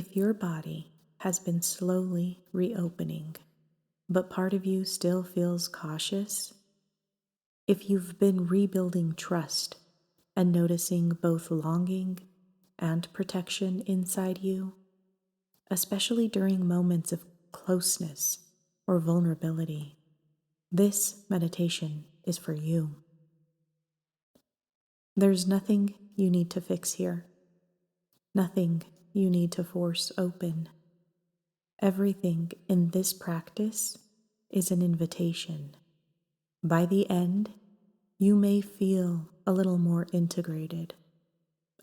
If your body has been slowly reopening, but part of you still feels cautious, if you've been rebuilding trust and noticing both longing and protection inside you, especially during moments of closeness or vulnerability, this meditation is for you. There's nothing you need to fix here, nothing you need to force open. Everything in this practice is an invitation. By the end, you may feel a little more integrated,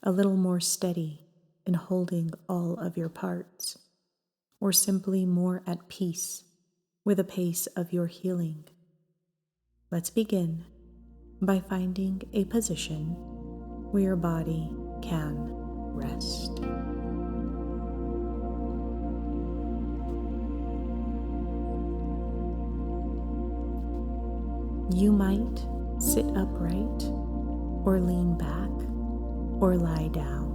a little more steady in holding all of your parts, or simply more at peace with the pace of your healing. Let's begin by finding a position where your body can rest. You might sit upright or lean back or lie down.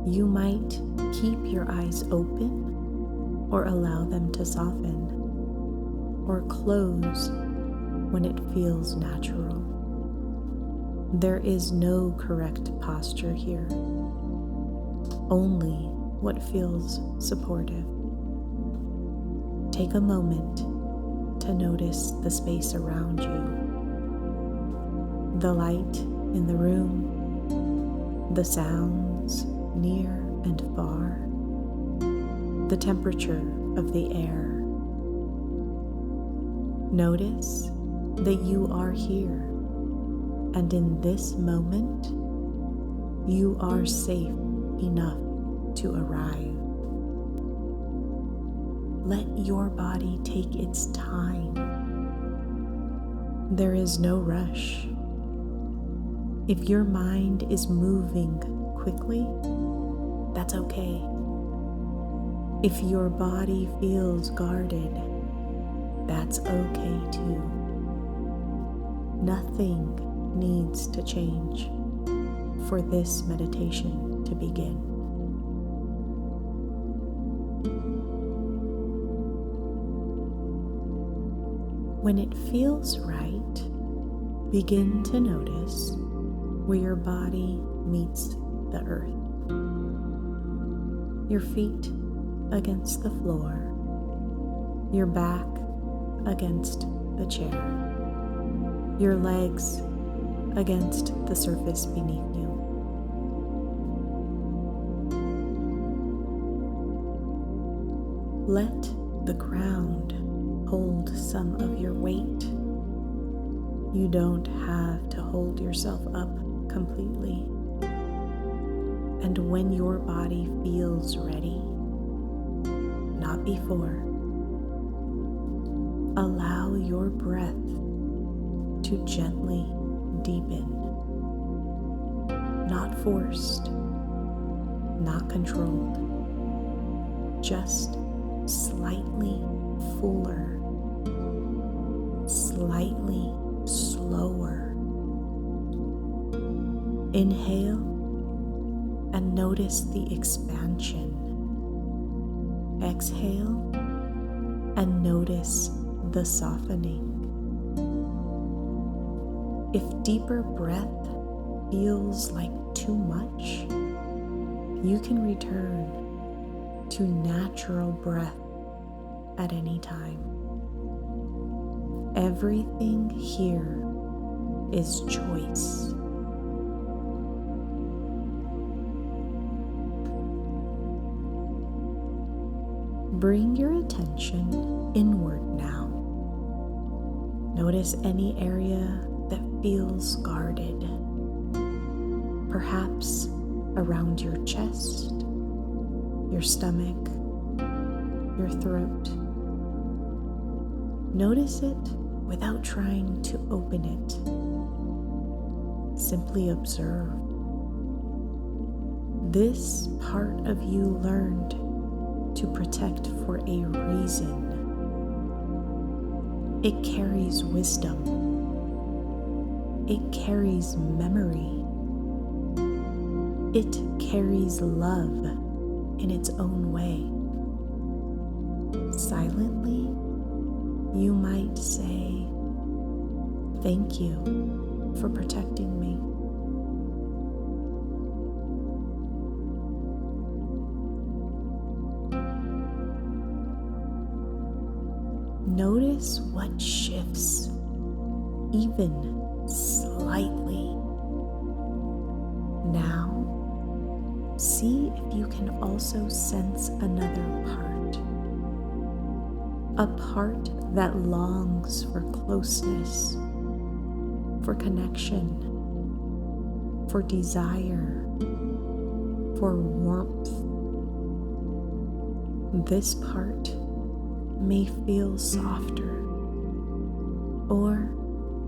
You might keep your eyes open or allow them to soften, or close when it feels natural. There is no correct posture here, only what feels supportive. Take a moment to notice the space around you, the light in the room, the sounds near and far, the temperature of the air. Notice that you are here, and in this moment, you are safe enough to arrive. Let your body take its time. There is no rush. If your mind is moving quickly, that's okay. If your body feels guarded, that's okay too. Nothing needs to change for this meditation to begin. When it feels right, begin to notice where your body meets the earth. Your feet against the floor, your back against the chair, your legs against the surface beneath you. Let the ground hold some of your weight. You don't have to hold yourself up completely. And when your body feels ready, not before, allow your breath to gently deepen, not forced, not controlled, just slightly fuller, slightly slower. Inhale and notice the expansion. Exhale and notice the softening. If deeper breath feels like too much, you can return to natural breath at any time. Everything here is choice. Bring your attention inward now. Notice any area that feels guarded, perhaps around your chest, your stomach, your throat. Notice it without trying to open it. Simply observe. This part of you learned to protect for a reason. It carries wisdom. It carries memory. It carries love in its own way. Silently, you might say, "Thank you for protecting me." Notice what shifts, even slightly. Now, see if you can also sense another part. A part that longs for closeness, for connection, for desire, for warmth. This part may feel softer, or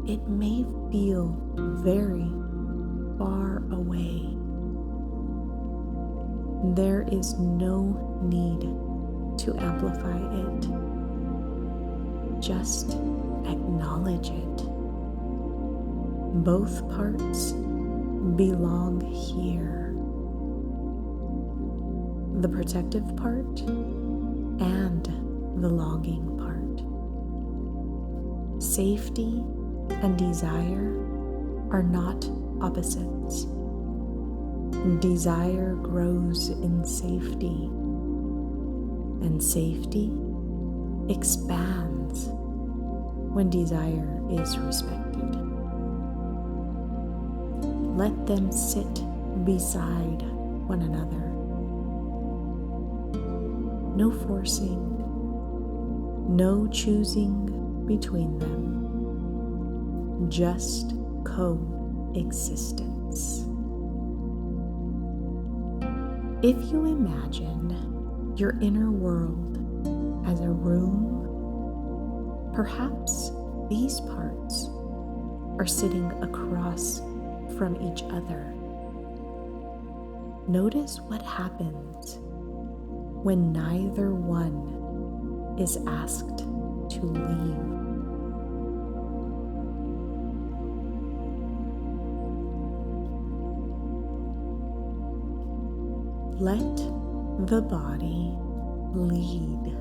it may feel very far away. There is no need to amplify it. Just acknowledge it. Both parts belong here. The protective part and the longing part. Safety and desire are not opposites. Desire grows in safety, and safety expands when desire is respected. Let them sit beside one another. No forcing, no choosing between them, just coexistence. If you imagine your inner world as a room, perhaps these parts are sitting across from each other. Notice what happens when neither one is asked to leave. Let the body lead.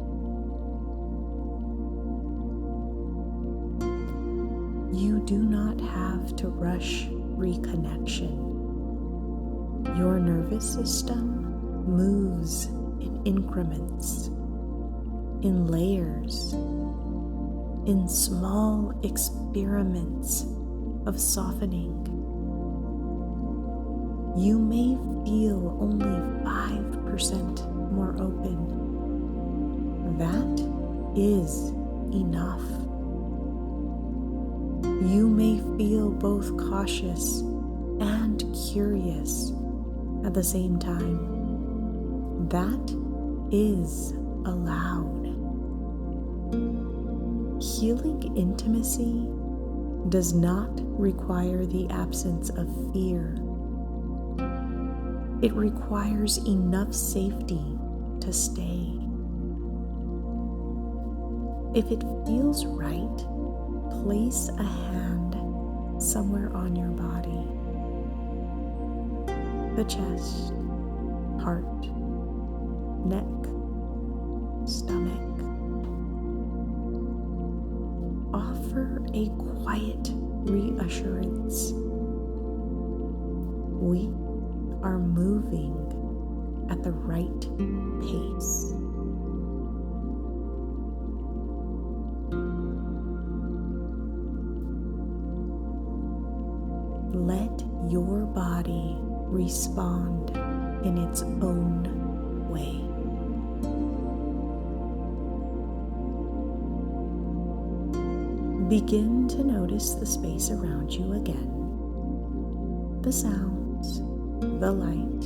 You do not have to rush reconnection. Your nervous system moves in increments, in layers, in small experiments of softening. You may feel only 5% more open. That is enough. You may feel both cautious and curious at the same time. That is allowed. Healing intimacy does not require the absence of fear. It requires enough safety to stay. If it feels right, place a hand somewhere on your body. The chest, heart, neck, stomach. Offer a quiet reassurance. We are moving at the right pace. Let your body respond in its own way. Begin to notice the space around you again, the sounds, the light,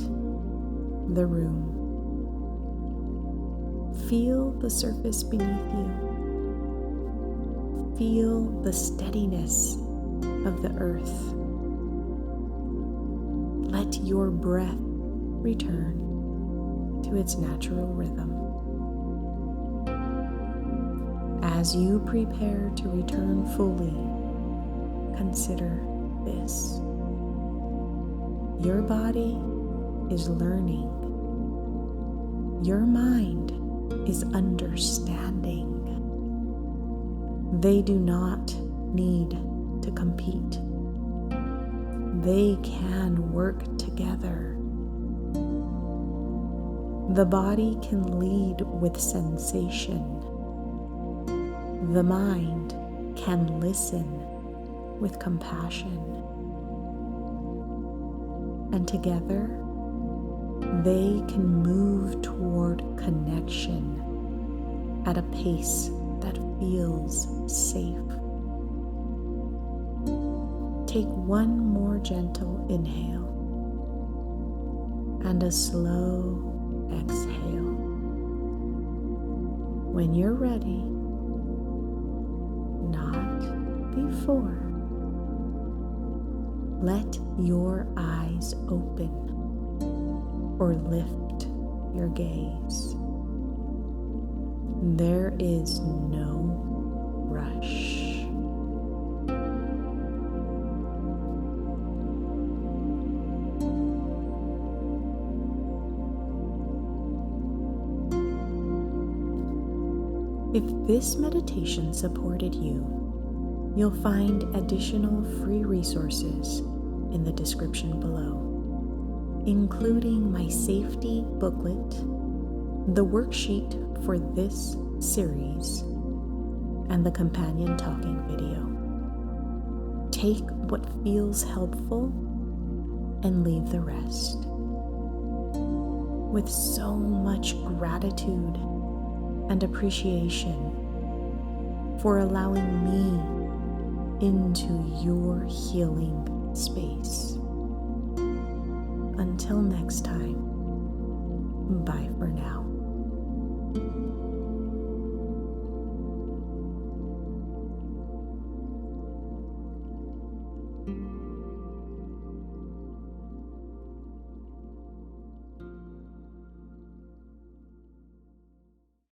the room. Feel the surface beneath you. Feel the steadiness of the earth. Let your breath return to its natural rhythm. As you prepare to return fully, consider this. Your body is learning. Your mind is understanding. They do not need to compete. They can work together. The body can lead with sensation. The mind can listen with compassion. And together, they can move toward connection at a pace that feels safe. Take one more gentle inhale and a slow exhale. When you're ready, not before, let your eyes open or lift your gaze. There is no rush. If this meditation supported you, you'll find additional free resources in the description below, including my safety booklet, the worksheet for this series, and the companion talking video. Take what feels helpful and leave the rest. With so much gratitude and appreciation for allowing me into your healing space. Until next time, bye for now.